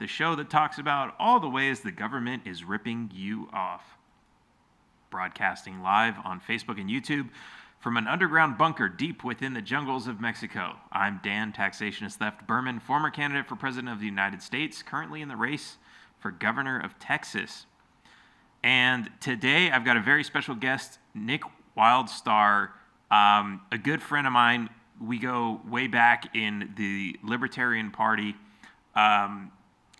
the show that talks about all the ways the government is ripping you off. Broadcasting live on Facebook and YouTube from an underground bunker deep within the jungles of Mexico. I'm Dan Taxation Is Theft Berman, former candidate for President of the United States, currently in the race for Governor of Texas. And today I've got a very special guest, Nick Wildstar, a good friend of mine. We go way back in the Libertarian Party.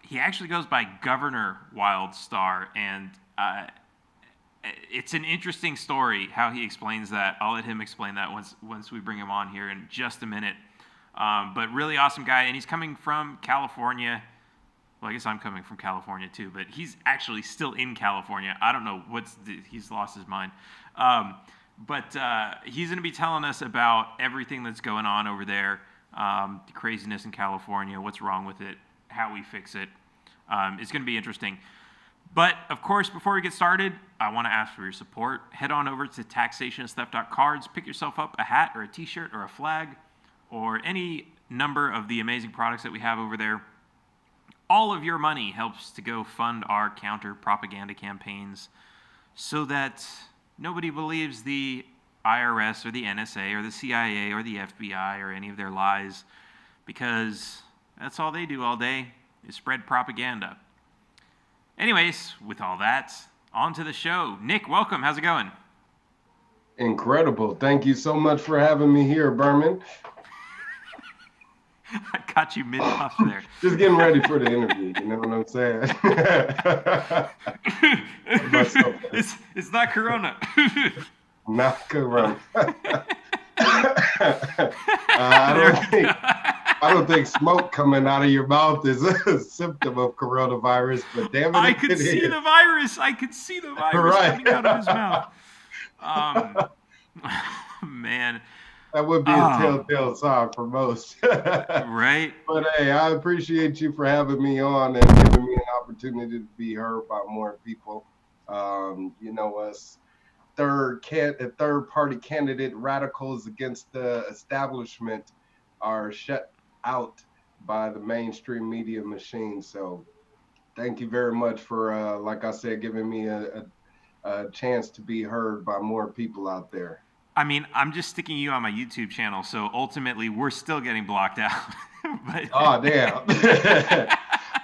He actually goes by Governor Wildstar, and it's an interesting story how he explains that. I'll let him explain that once we bring him on here in just a minute. But really awesome guy, and he's coming from California. Well, I guess I'm coming from California too, but he's actually still in California. I don't know he's lost his mind. But he's going to be telling us about everything that's going on over there, the craziness in California, what's wrong with it, how we fix it. It's going to be interesting. But, of course, before we get started, I want to ask for your support. Head on over to taxationistheft.cards. Pick yourself up a hat or a T-shirt or a flag or any number of the amazing products that we have over there. All of your money helps to go fund our counter-propaganda campaigns so that nobody believes the IRS or the NSA or the CIA or the FBI or any of their lies, because that's all they do all day is spread propaganda. Anyways, with all that, on to the show. Nick, welcome. How's it going? Incredible. Thank you so much for having me here, Berman. I caught you mid-puff there. Just getting ready for the interview, you know what I'm saying? It's not Corona. Not Corona. I don't think smoke coming out of your mouth is a symptom of coronavirus, but damn it, I could see the virus. I could see the virus coming out of his mouth. Man. That would be a telltale sign for most. Right. But hey, I appreciate you for having me on and giving me an opportunity to be heard by more people. Us third-party candidate radicals against the establishment are shut out by the mainstream media machine. So thank you very much for, like I said, giving me a chance to be heard by more people out there. I mean, I'm just sticking you on my YouTube channel, so ultimately we're still getting blocked out. Oh, damn.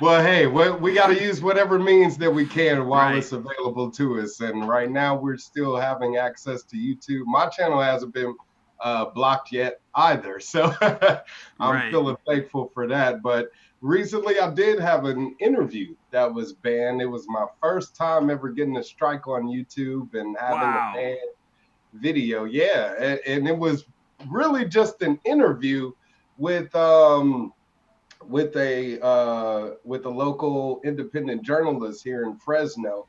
Well, hey, we got to use whatever means that we can while it's available to us. And right now we're still having access to YouTube. My channel hasn't been blocked yet either, so I'm feeling thankful for that. But recently I did have an interview that was banned. It was my first time ever getting a strike on YouTube and having a banned video. Yeah, and it was really just an interview with a local independent journalist here in Fresno.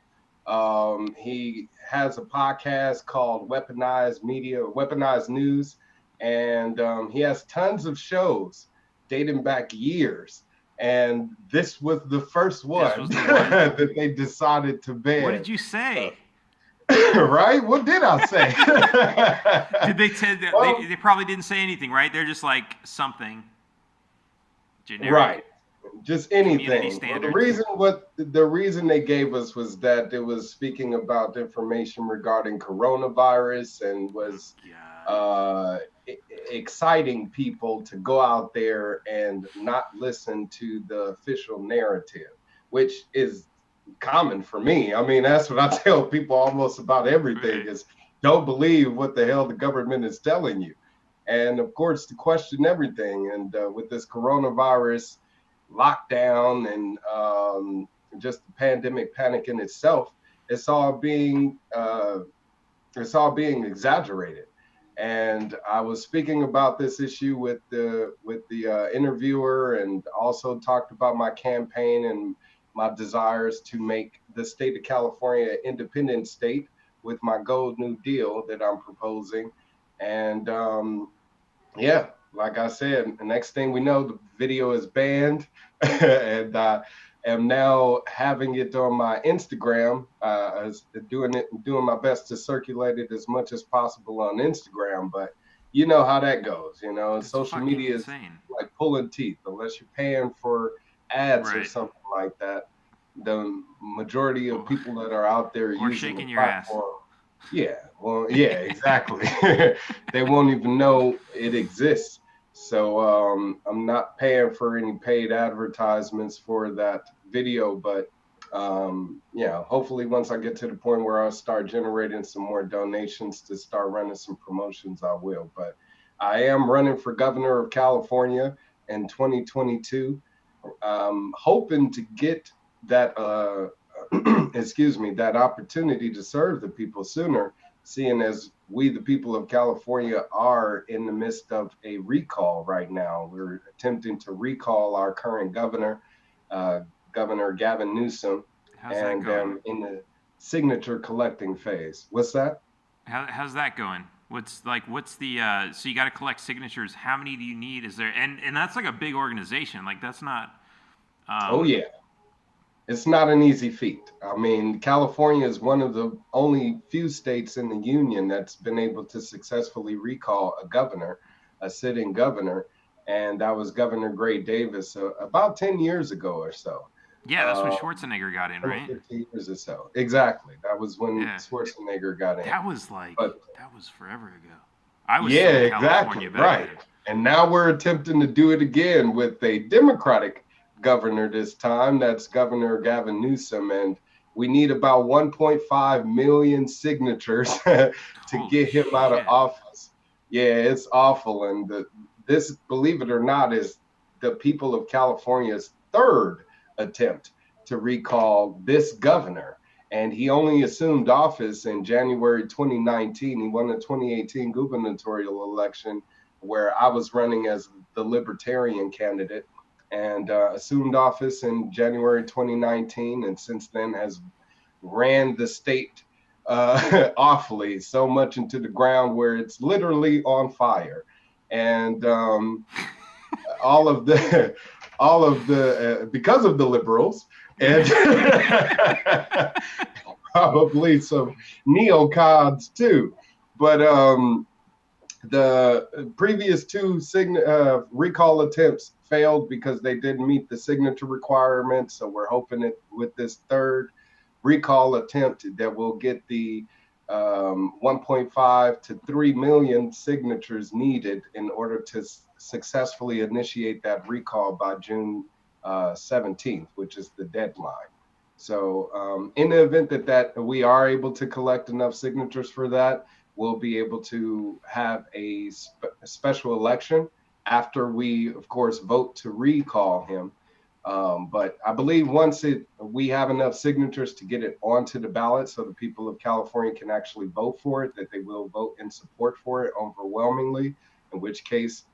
He has a podcast called Weaponized News, and he has tons of shows dating back years. And this was the first one that they decided to ban. What did you say? Right? What did I say? Did they tell they probably didn't say anything, right? They're just like something generic. Right. Just anything. Well, the reason they gave us was that it was speaking about information regarding coronavirus and was exciting people to go out there and not listen to the official narrative, which is common for me. I mean, that's what I tell people almost about everything is don't believe what the hell the government is telling you. And of course, to question everything. And with this coronavirus lockdown and just the pandemic panic in itself, it's all being exaggerated. And I was speaking about this issue with the interviewer, and also talked about my campaign and my desires to make the state of California an independent state with my Gold New Deal that I'm proposing. And like I said, the next thing we know, the video is banned, and I am now having it on my Instagram, doing my best to circulate it as much as possible on Instagram. But you know how that goes, you know, social media is like pulling teeth. Unless you're paying for ads or Right. something like that, the majority of people that are out there Or using the shaking your ass. platform, yeah, well, yeah, exactly. They won't even know it exists. So I'm not paying for any paid advertisements for that video, but yeah, hopefully once I get to the point where I'll start generating some more donations to start running some promotions, I will. But I am running for governor of California in 2022, hoping to get that excuse me, that opportunity to serve the people sooner, seeing as we, the people of California, are in the midst of a recall right now. We're attempting to recall our current governor, uh, Governor Gavin Newsom, How's that and going? in the signature collecting phase. What's that? How's that going? What's the so you got to collect signatures? How many do you need? Is there and that's like a big organization. Like that's not Oh, um yeah. It's not an easy feat. I mean, California is one of the only few states in the union that's been able to successfully recall a governor, a sitting governor, and that was Governor Gray Davis about 10 years ago or so. yeah, that's when Uh, Schwarzenegger got in, 10 right? or 15 years or so. Exactly. That was when Yeah. Schwarzenegger got in. But That was forever ago. I was still yeah, in exactly. California back Right. then. And now we're attempting to do it again with a Democratic governor this time. That's Governor Gavin Newsom. And we need about 1.5 million signatures to Holy get him out of shit. office. Yeah, it's awful. And this, believe it or not, is the people of California's third attempt to recall this governor, and he only assumed office in January 2019. He won the 2018 gubernatorial election where I was running as the libertarian candidate, and assumed office in January 2019, and since then has ran the state awfully, so much into the ground where it's literally on fire. And all of the because of the liberals and probably some neocons too. But the previous two recall attempts failed because they didn't meet the signature requirements. So we're hoping that with this third recall attempt that we'll get the 1.5 to 3 million signatures needed in order to successfully initiate that recall by June 17th, which is the deadline. So in the event that we are able to collect enough signatures for that, we'll be able to have a special election after we, of course, vote to recall him. But I believe once we have enough signatures to get it onto the ballot so the people of California can actually vote for it, that they will vote in support for it overwhelmingly, in which case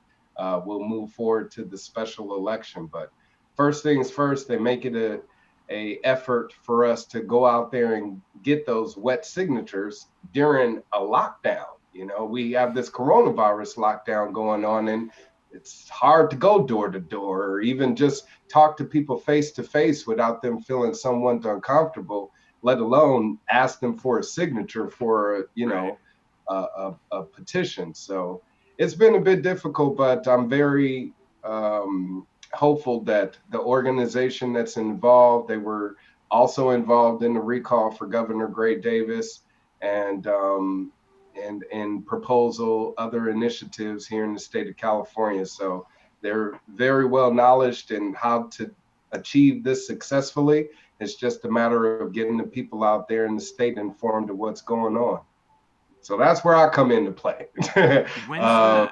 we'll move forward to the special election. But first things first, they make it a effort for us to go out there and get those wet signatures during a lockdown. You know, we have this coronavirus lockdown going on, and it's hard to go door to door or even just talk to people face to face without them feeling somewhat uncomfortable, let alone ask them for a signature for, Right. a petition. So it's been a bit difficult, but I'm very hopeful that the organization that's involved, they were also involved in the recall for Governor Gray Davis, and and proposal other initiatives here in the state of California. So they're very well knowledged in how to achieve this successfully. It's just a matter of getting the people out there in the state informed of what's going on. So that's where I come into play. When's uh, the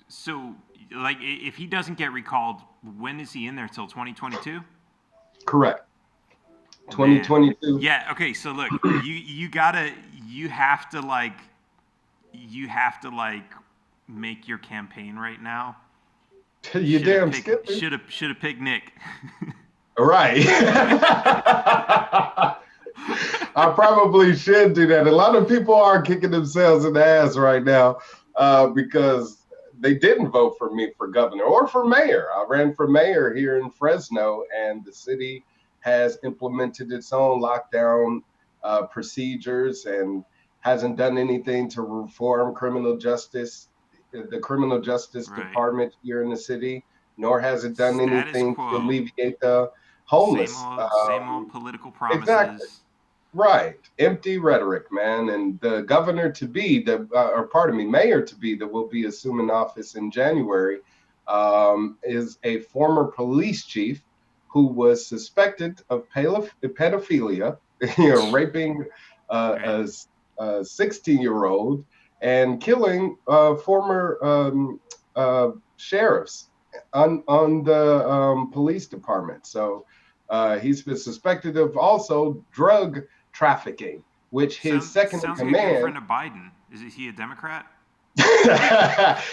so like if he doesn't get recalled, when is he in there till 2022? Correct. Man. 2022. Yeah, okay, so look, you got to you have to like you have to like make your campaign right now. You damn skippy. Should have picked Nick. Right. I probably should do that. A lot of people are kicking themselves in the ass right now because they didn't vote for me for governor or for mayor. I ran for mayor here in Fresno, and the city has implemented its own lockdown procedures and hasn't done anything to reform criminal justice, the criminal justice Right. department here in the city. nor has it done Status anything to quo. alleviate the homeless. Same old political Exactly. promises. Right. Empty rhetoric, man. And the governor to be, or pardon me, mayor to be, that will be assuming office in January, is a former police chief who was suspected of pedophilia, raping Right. a 16-year-old and killing former sheriffs on the police department. So he's been suspected of also drug trafficking, which his second in Sounds like a good command. friend of Biden. Is he a Democrat?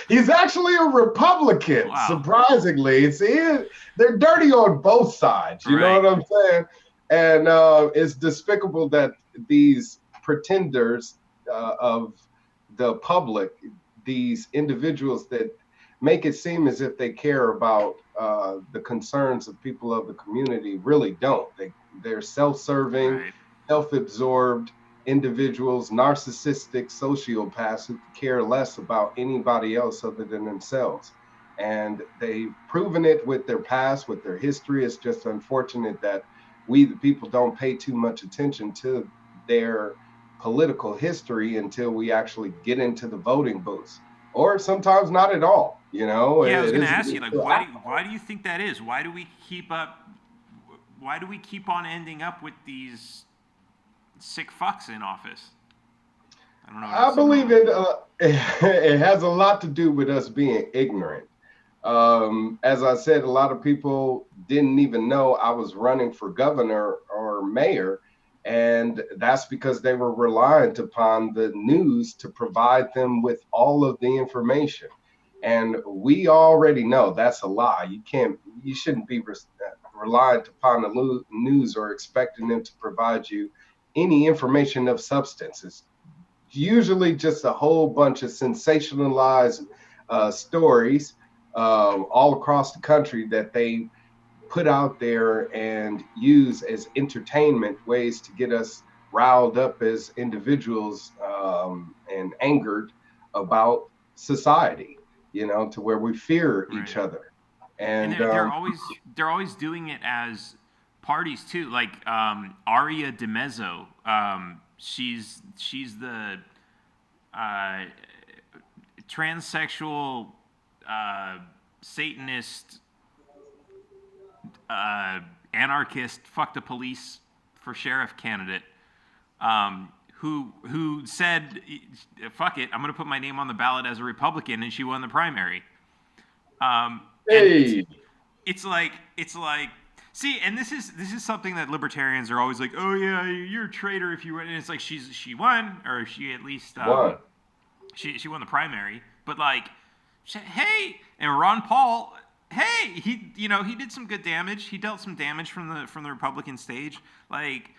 He's actually a Republican, Wow. surprisingly. They're dirty on both sides, you know Right. what I'm saying? And it's despicable that these pretenders of the public, these individuals that make it seem as if they care about the concerns of people of the community, really don't. They're self-serving, Right. self-absorbed individuals, narcissistic sociopaths who care less about anybody else other than themselves. And they've proven it with their past, with their history. It's just unfortunate that we, the people, don't pay too much attention to their political history until we actually get into the voting booths, or sometimes not at all. Yeah, I was It going to isn't ask you, even like, till after. why do you think that is? Why do we keep up? Why do we keep on ending up with these sick fucks in office? I don't know what I else to call believe them. it has a lot to do with us being ignorant. As I said, a lot of people didn't even know I was running for governor or mayor. And that's because they were reliant upon the news to provide them with all of the information. And we already know that's a lie. You shouldn't be reliant upon the news or expecting them to provide you any information of substance. It's usually just a whole bunch of sensationalized stories all across the country that they put out there and use as entertainment ways to get us riled up as individuals and angered about society, to where we fear each Right. other. And And they're always doing it as parties too. Like Aria DiMezzo, she's the uh, transsexual Satanist anarchist fuck the police for sheriff candidate, who said fuck it, I'm gonna put my name on the ballot as a Republican, and she won the primary. And hey, it's like see, and this is something that libertarians are always like, oh yeah, you're a traitor if you win. And it's like she won, or she at least one. she won the primary, but like hey, and Ron Paul, hey, he did some good damage. He dealt some damage from the Republican stage. Like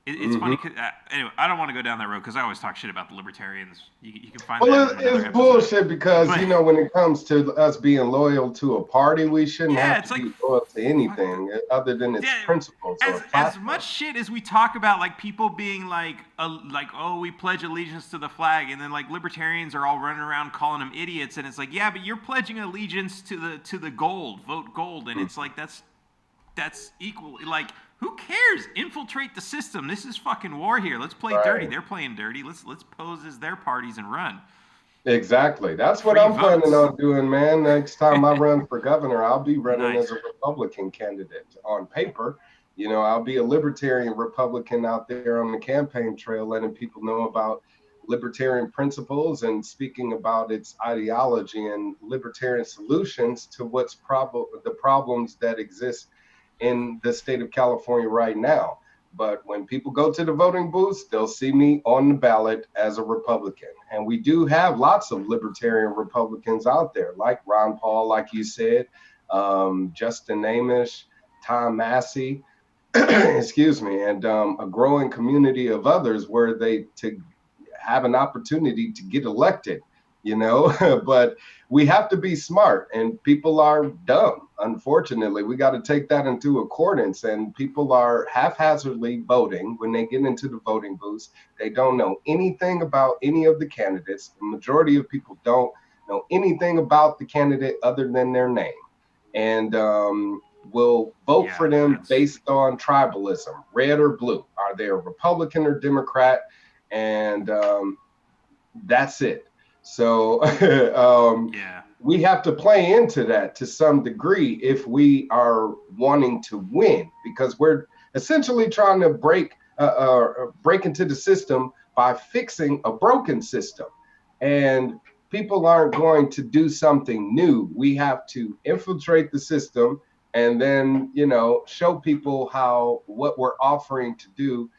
it's funny. Mm-hmm. Anyway, I don't want to go down that road because I always talk shit about the libertarians. You can find that Well, in another it's episode. bullshit because, But when it comes to us being loyal to a party, we shouldn't yeah, have it's to like be loyal to fuck the, anything other than its yeah, principles or as much platform. shit as we talk about, like people being like oh, we pledge allegiance to the flag, and then like libertarians are all running around calling them idiots, and it's like, yeah, but you're pledging allegiance to the gold, vote gold, and it's like that's equal. Like, who cares? Infiltrate the system. This is fucking war here. Let's play dirty. Right. They're playing dirty. Let's pose as their parties and run. Exactly. That's what Free I'm planning votes. on doing, man. Next time I run for governor, I'll be running Nice. as a Republican candidate on paper. I'll be a libertarian Republican out there on the campaign trail, letting people know about libertarian principles and speaking about its ideology and libertarian solutions to the problems that exist in the state of California right now. But when people go to the voting booths, they'll see me on the ballot as a Republican. And we do have lots of libertarian Republicans out there, like Ron Paul, like you said, Justin Amish, Tom Massey, excuse me, and a growing community of others where they to have an opportunity to get elected, but we have to be smart, and people are dumb. Unfortunately, we got to take that into accordance, and people are haphazardly voting when they get into the voting booths. They don't know anything about any of the candidates. The majority of people don't know anything about the candidate other than their name. and will vote Yeah, for them that's based on tribalism, red or blue. Are they a Republican or Democrat? And that's it. So yeah, we have to play into that to some degree if we are wanting to win, because we're essentially trying to break into the system by fixing a broken system. And people aren't going to do something new. We have to infiltrate the system and then, show people how what we're offering to do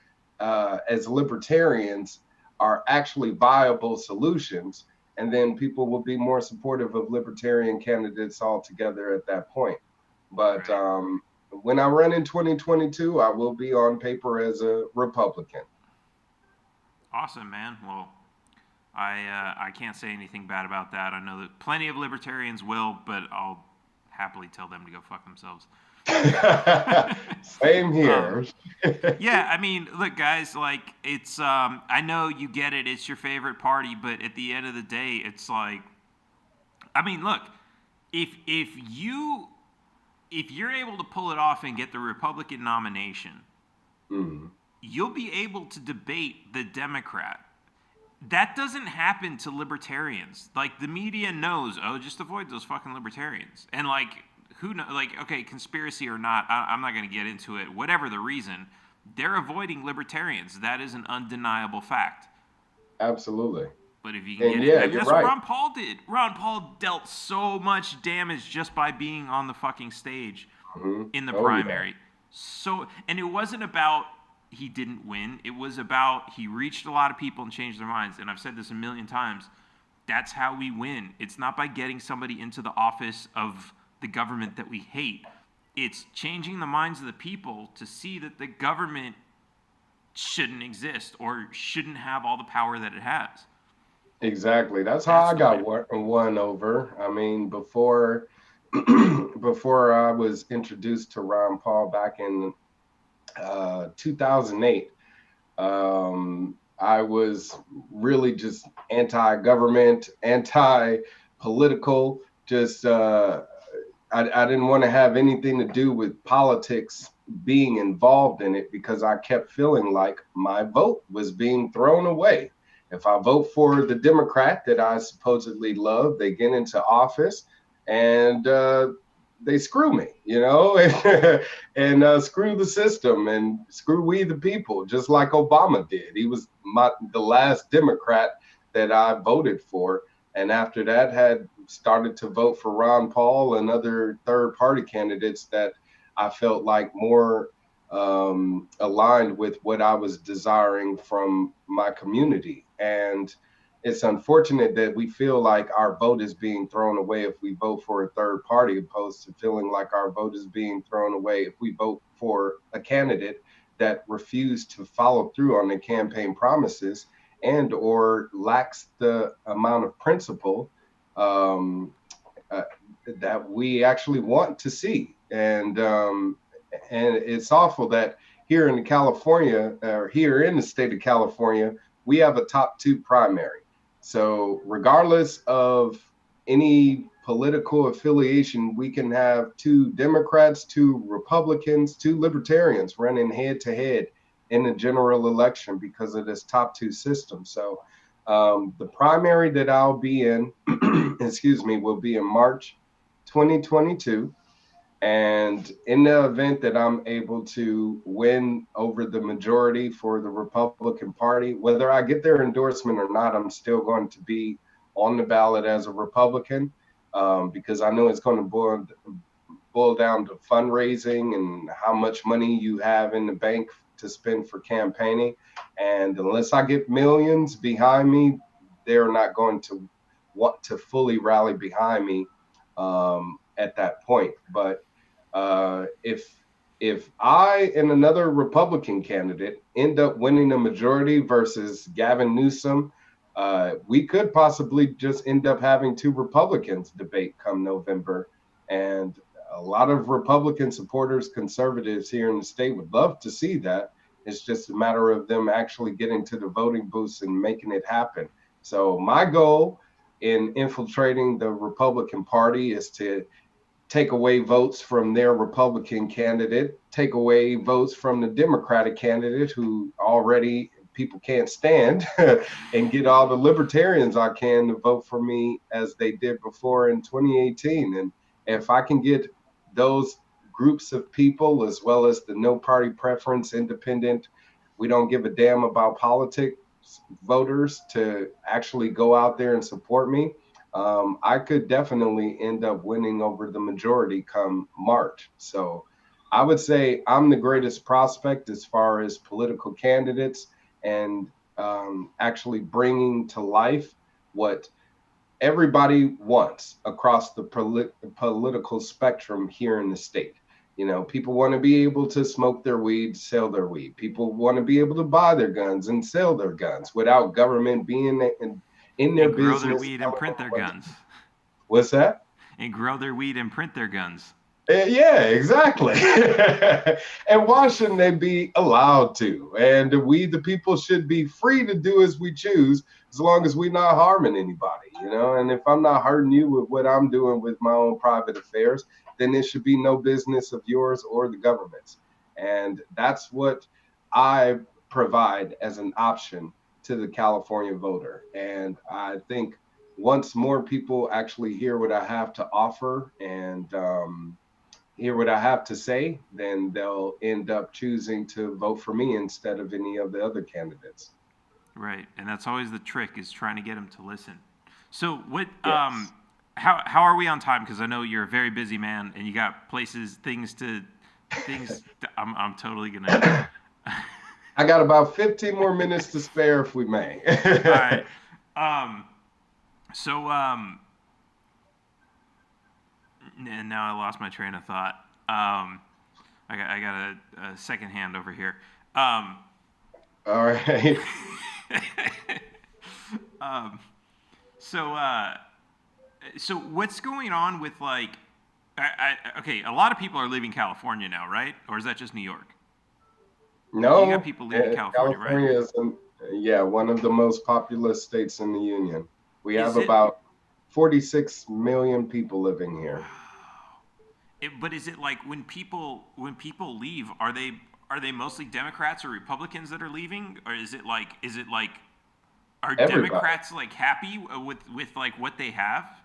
as libertarians are actually viable solutions, and then people will be more supportive of libertarian candidates altogether at that point. But right. when I run in 2022, I will be on paper as a Republican. Awesome, man. Well, I can't say anything bad about that. I know that plenty of libertarians will, but I'll happily tell them to go fuck themselves. Same um, here. yeah, I mean, look, guys, like it's. I know you get it. It's your favorite party, but at the end of the day, it's like, I mean, look, if if you're able to pull it off and get the Republican nomination, Mm, you'll be able to debate the Democrat. That doesn't happen to libertarians. Like the media knows, oh, just avoid those fucking libertarians. And like, who know? Like, okay, conspiracy or not, I'm not going to get into it. Whatever the reason, they're avoiding libertarians. That is an undeniable fact. absolutely. But if you can And get it, yeah, I mean, you're that's what right. Ron Paul did. Ron Paul dealt so much damage just by being on the fucking stage in the Oh yeah. primary. So, and it wasn't about he didn't win. It was about he reached a lot of people and changed their minds. And I've said this a million times. That's how we win. It's not by getting somebody into the office of the government that we hate. It's changing the minds of the people to see that the government shouldn't exist or shouldn't have all the power that it has. Exactly. That's how That's I the way. got won over. I mean, before before I was introduced to Ron Paul back in 2008, I was really just anti-government, anti-political. Just I didn't want to have anything to do with politics being involved in it, because I kept feeling like my vote was being thrown away. If I vote for the Democrat that I supposedly love, they get into office and they screw me, and screw the system and screw we the people, just like Obama did. He was the last Democrat that I voted for, and after that had started to vote for Ron Paul and other third party candidates that I felt like more aligned with what I was desiring from my community. And it's unfortunate that we feel like our vote is being thrown away if we vote for a third party, opposed to feeling like our vote is being thrown away if we vote for a candidate that refused to follow through on the campaign promises and or lacks the amount of principle um, uh, that we actually want to see. And it's awful that here in California, or here in the state of California, we have a top two primary. So regardless of any political affiliation, we can have two Democrats, two Republicans, two Libertarians running head to head in the general election because of this top two system. So the primary that I'll be in, excuse me, will be in March 2022. And in the event that I'm able to win over the majority for the Republican Party, whether I get their endorsement or not, I'm still going to be on the ballot as a Republican, because I know it's going to boil down to fundraising and how much money you have in the bank to spend for campaigning. And unless I get millions behind me, they're not going to want to fully rally behind me at that point. But if I and another Republican candidate end up winning a majority versus Gavin Newsom, we could possibly just end up having two Republicans debate come November. And a lot of Republican supporters, conservatives here in the state would love to see that. It's just a matter of them actually getting to the voting booths and making it happen. So my goal in infiltrating the Republican Party is to take away votes from their Republican candidate, take away votes from the Democratic candidate who already people can't stand, and get all the libertarians I can to vote for me as they did before in 2018. And if I can get those groups of people, as well as the no party preference, independent, we don't give a damn about politics voters, to actually go out there and support me, I could definitely end up winning over the majority come March. So I would say I'm the greatest prospect as far as political candidates, and actually bringing to life what everybody wants across the political spectrum here in the state. You know, people want to be able to smoke their weed, sell their weed. People want to be able to buy their guns and sell their guns without government being in their And grow business. their weed and print their guns. What's that? And grow their weed and print their guns. Yeah, exactly. And why shouldn't they be allowed to? And we, the people, should be free to do as we choose, as long as we're not harming anybody, you know? And if I'm not hurting you with what I'm doing with my own private affairs, then it should be no business of yours or the government's. And that's what I provide as an option to the California voter. And I think once more people actually hear what I have to offer, and hear what I have to say, then they'll end up choosing to vote for me instead of any of the other candidates. Right, and that's always the trick, is trying to get them to listen. So what? Yes. How are we on time? Because I know you're a very busy man, and you got things. I'm totally gonna. I got about 15 more minutes to spare, if we may. All right. So and now I lost my train of thought. I got a second hand over here. All right. So what's going on with, like, okay, a lot of people are leaving California now, right? Or is that just New York? No, You got people leaving California, California right? is, one of the most populous states in the union. We Is have it? about 46 million people living here. But is it like, when people leave, are they mostly Democrats or Republicans that are leaving, or is it like are Everybody. Democrats like happy with like what they have?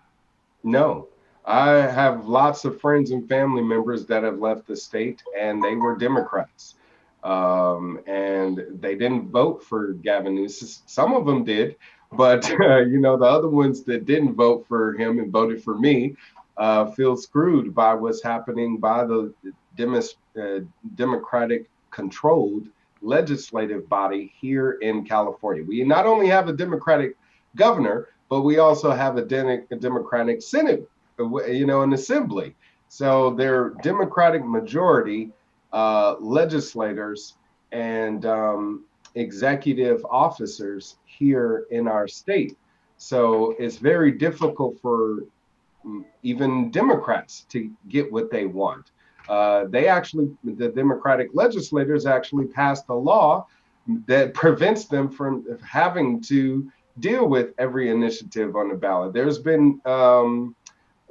No, I have lots of friends and family members that have left the state, and they were Democrats. And they didn't vote for Gavin Newsom. Some of them did, but the other ones that didn't vote for him and voted for me feel screwed by what's happening by the Democratic controlled legislative body here in California. We not only have a Democratic governor, but we also have a Democratic Senate, an assembly. So they're Democratic majority legislators and executive officers here in our state. So it's very difficult for even Democrats to get what they want. The Democratic legislators actually passed a law that prevents them from having to deal with every initiative on the ballot. There's been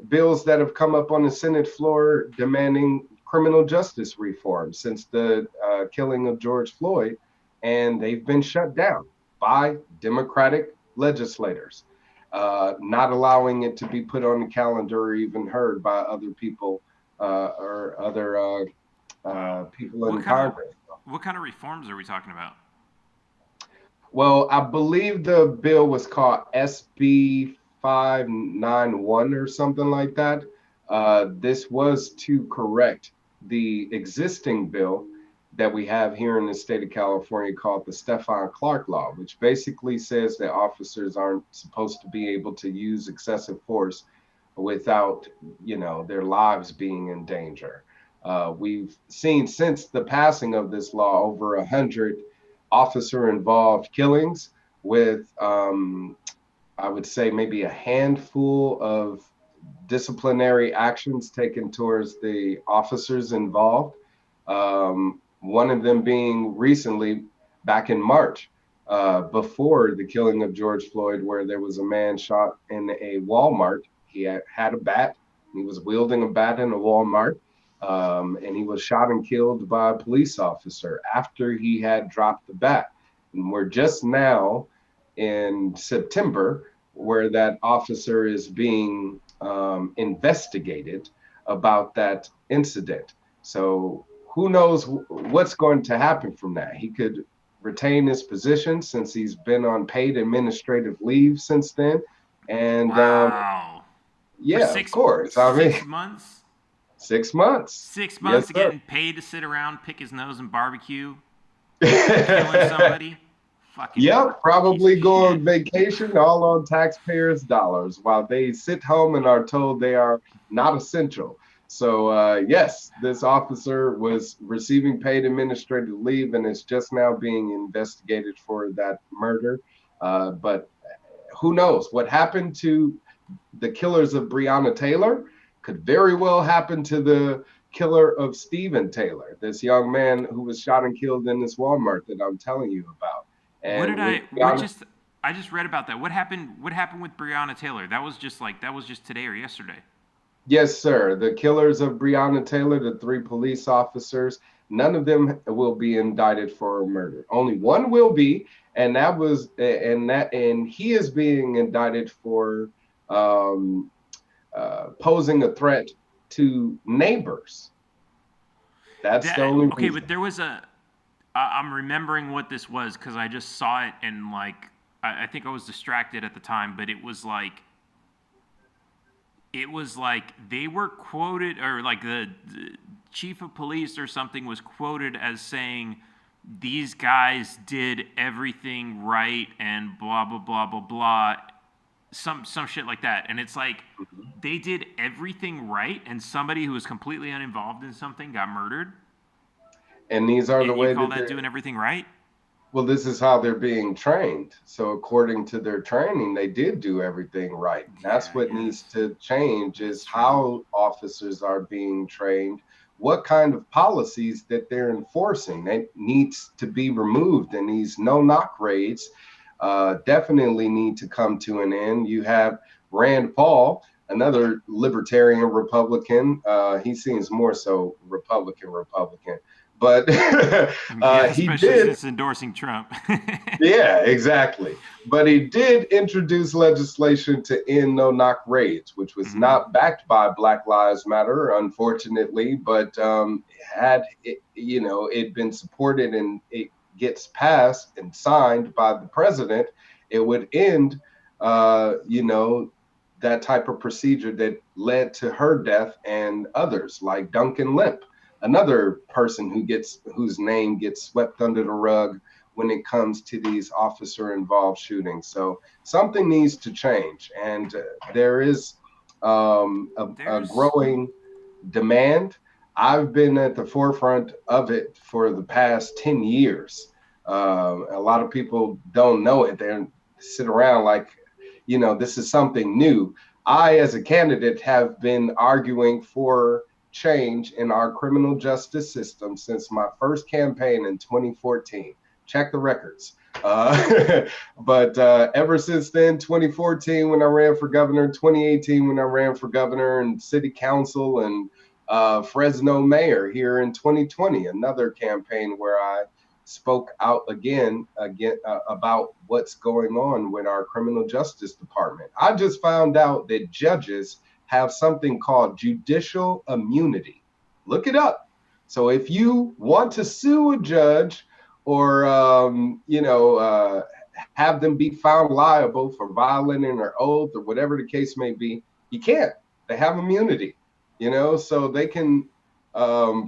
bills that have come up on the Senate floor demanding criminal justice reform since the killing of George Floyd, and they've been shut down by Democratic legislators, not allowing it to be put on the calendar or even heard by other people or other people in Congress. What kind of reforms are we talking about? Well, I believe the bill was called SB 591 or something like that. This was to correct the existing bill that we have here in the state of California called the Stephon Clark Law, which basically says that officers aren't supposed to be able to use excessive force without, their lives being in danger. We've seen since the passing of this law over 100 officer-involved killings with, I would say, maybe a handful of disciplinary actions taken towards the officers involved. One of them being recently back in March, before the killing of George Floyd, where there was a man shot in a Walmart. He had a bat He was wielding a bat in a Walmart, and he was shot and killed by a police officer after he had dropped the bat. And we're just now in September where that officer is being investigated about that incident. So who knows what's going to happen from that? He could retain his position since he's been on paid administrative leave since then. And Wow. For yeah, of course. I mean, 6 months? 6 months. 6 months Yes, of sir. getting paid to sit around, pick his nose, and barbecue for killing somebody? Fucking Yep, piece of probably go shit. on vacation all on taxpayers' dollars while they sit home and are told they are not essential. So, yes, this officer was receiving paid administrative leave and is just now being investigated for that murder. But who knows? What happened to the killers of Breonna Taylor could very well happen to the killer of Stephen Taylor, this young man who was shot and killed in this Walmart that I'm telling you about. What did And with what Breonna, just I just read about that. What happened with Breonna Taylor? That was just today or yesterday. yes, sir, the killers of Breonna Taylor, the three police officers, none of them will be indicted for murder. Only one will be, and he is being indicted for um, posing a threat to neighbors. That's the only Okay, reason. but there was a I'm remembering what this was because I just saw it and like I think I was distracted at the time, but it was like they were quoted or like the chief of police or something was quoted as saying these guys did everything right and blah blah blah blah blah, some shit like that, and it's like they did everything right and somebody who was completely uninvolved in something got murdered, And these are the and you way call that that they're, doing everything right? well, this is how they're being trained. So according to their training, they did do everything right. Yeah, That's I what needs guess to change that's is true. how officers are being trained, what kind of policies that they're enforcing that needs to be removed. And these no knock raids definitely need to come to an end. You have Rand Paul, another libertarian Republican. He seems more so Republican, but Yeah, he especially did. since endorsing Trump. Yeah, exactly. But he did introduce legislation to end no knock raids, which was Hmm. not backed by Black Lives Matter, unfortunately. But had it, it been supported and it gets passed and signed by the president, it would end, that type of procedure that led to her death and others like Duncan Lemp, another person whose name gets swept under the rug when it comes to these officer involved shootings. So something needs to change. And there is a There's growing demand. I've been at the forefront of it for the past 10 years. A lot of people don't know it. They sit around like, this is something new. I, as a candidate, have been arguing for change in our criminal justice system since my first campaign in 2014. Check the records. But ever since then, 2014 when I ran for governor, 2018 when I ran for governor and city council, and Fresno mayor here in 2020, another campaign where I spoke out again about what's going on with our criminal justice department. I just found out that judges have something called judicial immunity. Look it up. So if you want to sue a judge or have them be found liable for violating their oath or whatever the case may be, you can't. They have immunity, so they can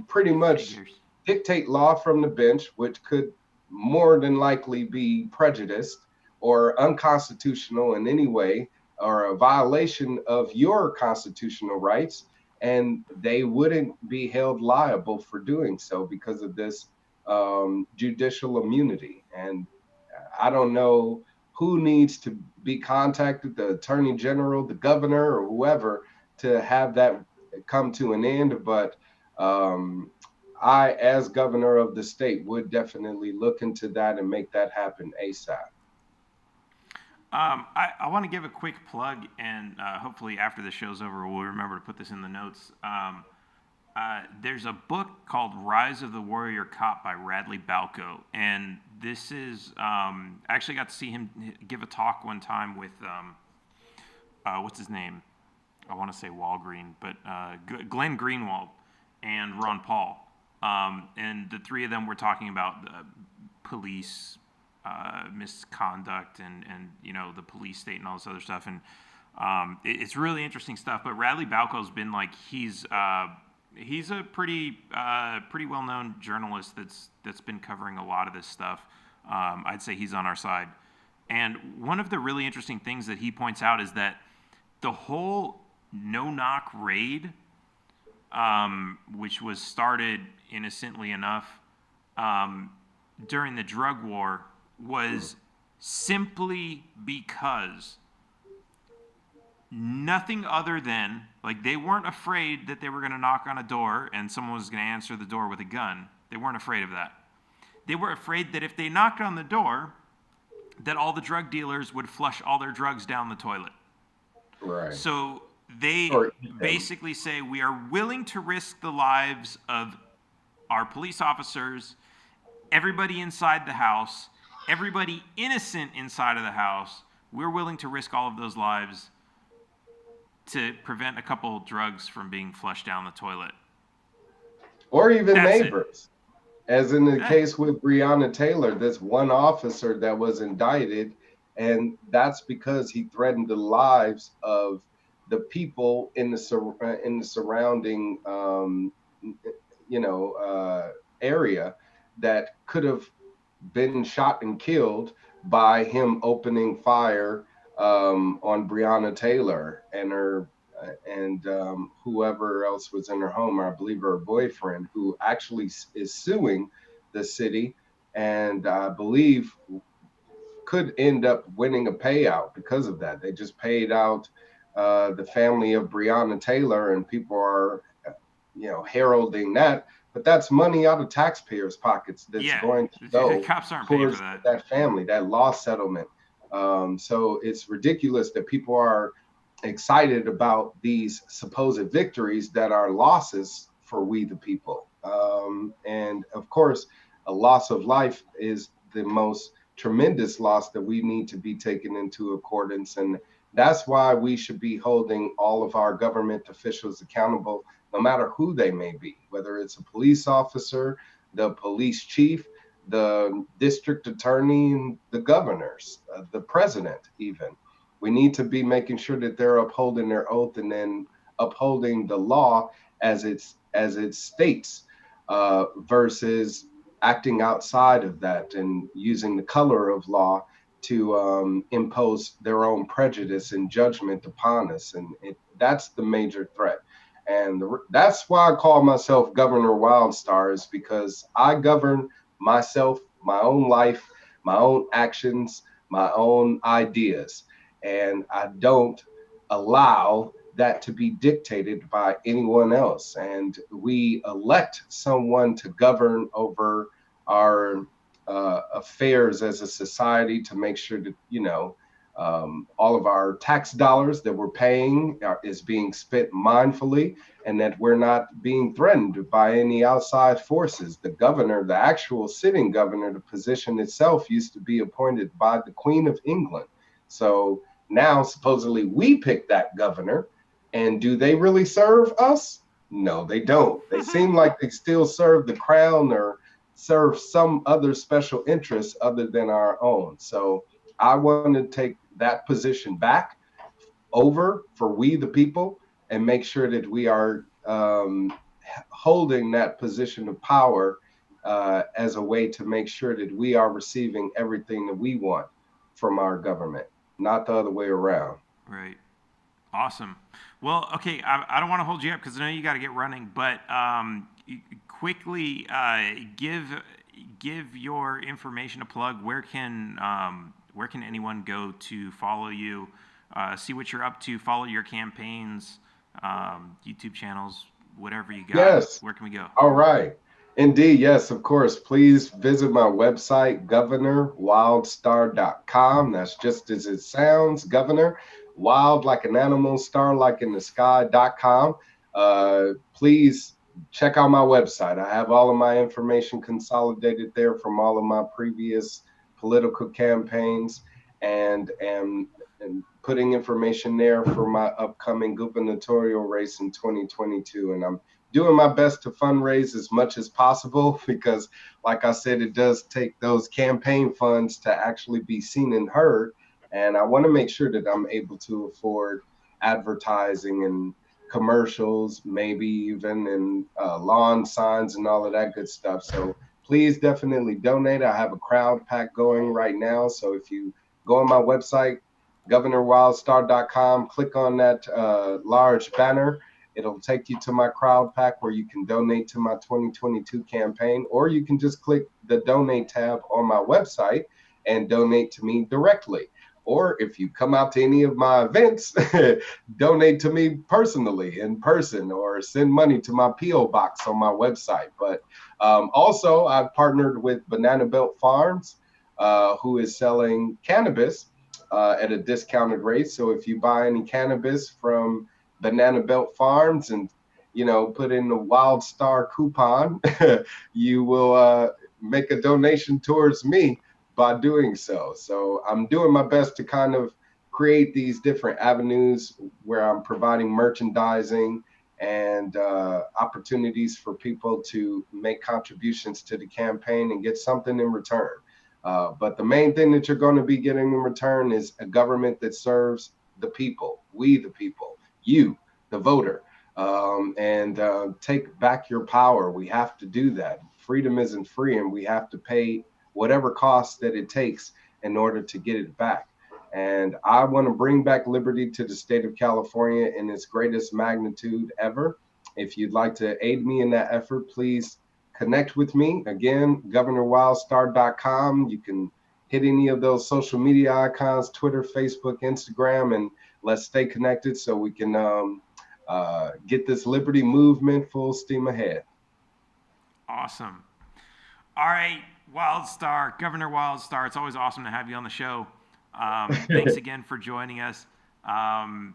pretty much figures. dictate law from the bench, which could more than likely be prejudiced or unconstitutional in any way or a violation of your constitutional rights. And they wouldn't be held liable for doing so because of this judicial immunity. And I don't know who needs to be contacted, the attorney general, the governor, or whoever, to have that come to an end. But um, I, as governor of the state, would definitely look into that and make that happen ASAP. I want to give a quick plug, and hopefully after the show's over, we'll remember to put this in the notes. There's a book called Rise of the Warrior Cop by Radley Balco, and this is I actually got to see him give a talk one time with what's his name? I want to say Walgreen, but Glenn Greenwald and Ron Paul, and the three of them were talking about police misconduct and the police state and all this other stuff, and it's really interesting stuff. But Radley Balco's been like he's a pretty well known journalist that's been covering a lot of this stuff. I'd say he's on our side. And one of the really interesting things that he points out is that the whole no-knock raid, which was started innocently enough during the drug war, was simply because nothing other than, like, they weren't afraid that they were going to knock on a door and someone was going to answer the door with a gun. They weren't afraid of that. They were afraid that if they knocked on the door, that all the drug dealers would flush all their drugs down the toilet. Right. So they basically say, we are willing to risk the lives of our police officers, everybody inside the house, everybody innocent inside of the house. We're willing to risk all of those lives to prevent a couple drugs from being flushed down the toilet. Or even neighbors. As in the case with Breonna Taylor, this one officer that was indicted, and that's because he threatened the lives of the people in the surrounding area that could have been shot and killed by him opening fire on Breonna Taylor and her and whoever else was in her home, I believe her boyfriend, who actually is suing the city, and I believe could end up winning a payout because of that. They just paid out the family of Breonna Taylor, and people are, heralding that. But that's money out of taxpayers' pockets that's going to go the cops aren't paying for that family, that law settlement. So it's ridiculous that people are excited about these supposed victories that are losses for we the people. And of course, a loss of life is the most tremendous loss that we need to be taken into accordance. And that's why we should be holding all of our government officials accountable, no matter who they may be, whether it's a police officer, the police chief, the district attorney, and the governors, the president even. We need to be making sure that they're upholding their oath and then upholding the law as it states, versus acting outside of that and using the color of law to impose their own prejudice and judgment upon us. And that's the major threat. And that's why I call myself Governor Wildstar, is because I govern myself, my own life, my own actions, my own ideas. And I don't allow that to be dictated by anyone else. And we elect someone to govern over our affairs as a society, to make sure that, all of our tax dollars that we're paying is being spent mindfully, and that we're not being threatened by any outside forces. The governor, the actual sitting governor, the position itself used to be appointed by the Queen of England. So now supposedly we pick that governor, and do they really serve us? No, they don't. They seem like they still serve the crown or serve some other special interest other than our own. So I want to take that position back over for we the people, and make sure that we are holding that position of power as a way to make sure that we are receiving everything that we want from our government, not the other way around. Right. Awesome. Well, okay, I don't want to hold you up because I know you got to get running, but quickly give your information a plug. Where can anyone go to follow you, see what you're up to, follow your campaigns, YouTube channels, whatever you got? Yes. Where can we go? All right. Indeed, yes, of course. Please visit my website, governorwildstar.com. That's just as it sounds, Governor. Wild like an animal, star like in the sky.com. Please check out my website. I have all of my information consolidated there from all of my previous political campaigns and and putting information there for my upcoming gubernatorial race in 2022. And I'm doing my best to fundraise as much as possible because, like I said, it does take those campaign funds to actually be seen and heard. And I want to make sure that I'm able to afford advertising and commercials, maybe even and lawn signs and all of that good stuff. So please definitely donate. I have a crowd pack going right now. So if you go on my website, governorwildstar.com, click on that large banner. It'll take you to my crowd pack where you can donate to my 2022 campaign, or you can just click the donate tab on my website and donate to me directly. Or if you come out to any of my events, donate to me personally in person or send money to my P.O. box on my website. But also, I've partnered with Banana Belt Farms, who is selling cannabis at a discounted rate. So if you buy any cannabis from Banana Belt Farms and put in the Wildstar coupon, you will make a donation towards me by doing so. So I'm doing my best to kind of create these different avenues where I'm providing merchandising and opportunities for people to make contributions to the campaign and get something in return. But the main thing that you're going to be getting in return is a government that serves the people, we the people, you, the voter, and take back your power. We have to do that. Freedom isn't free, and we have to pay whatever cost that it takes in order to get it back. And I want to bring back liberty to the state of California in its greatest magnitude ever. If you'd like to aid me in that effort, please connect with me. Again, governorwildstar.com. You can hit any of those social media icons, Twitter, Facebook, Instagram, and let's stay connected so we can get this liberty movement full steam ahead. Awesome. All right, Wildstar, Governor Wildstar, it's always awesome to have you on the show. Thanks again for joining us. And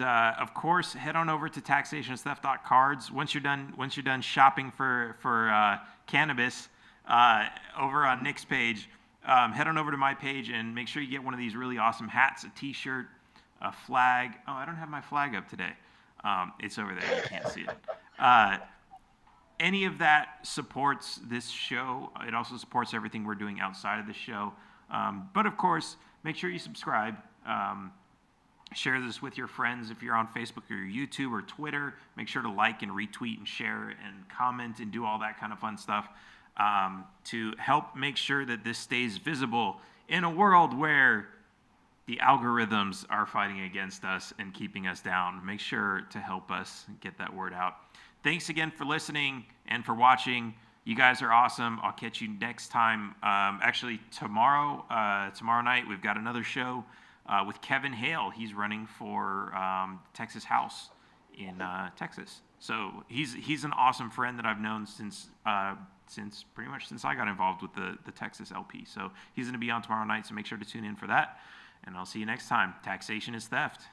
of course, head on over to taxationstheft.cards. Once you're done shopping for cannabis over on Nick's page, head on over to my page and make sure you get one of these really awesome hats, a T-shirt, a flag. Oh, I don't have my flag up today. It's over there. You can't see it. Any of that supports this show. It also supports everything we're doing outside of the show. But of course, make sure you subscribe. Share this with your friends if you're on Facebook or YouTube or Twitter. Make sure to like and retweet and share and comment and do all that kind of fun stuff to help make sure that this stays visible in a world where the algorithms are fighting against us and keeping us down. Make sure to help us get that word out. Thanks again for listening and for watching. You guys are awesome. I'll catch you next time. Actually, tomorrow night, we've got another show with Kevin Hale. He's running for Texas House in Texas. So he's an awesome friend that I've known since pretty much since I got involved with the Texas LP. So he's going to be on tomorrow night, so make sure to tune in for that. And I'll see you next time. Taxation is theft.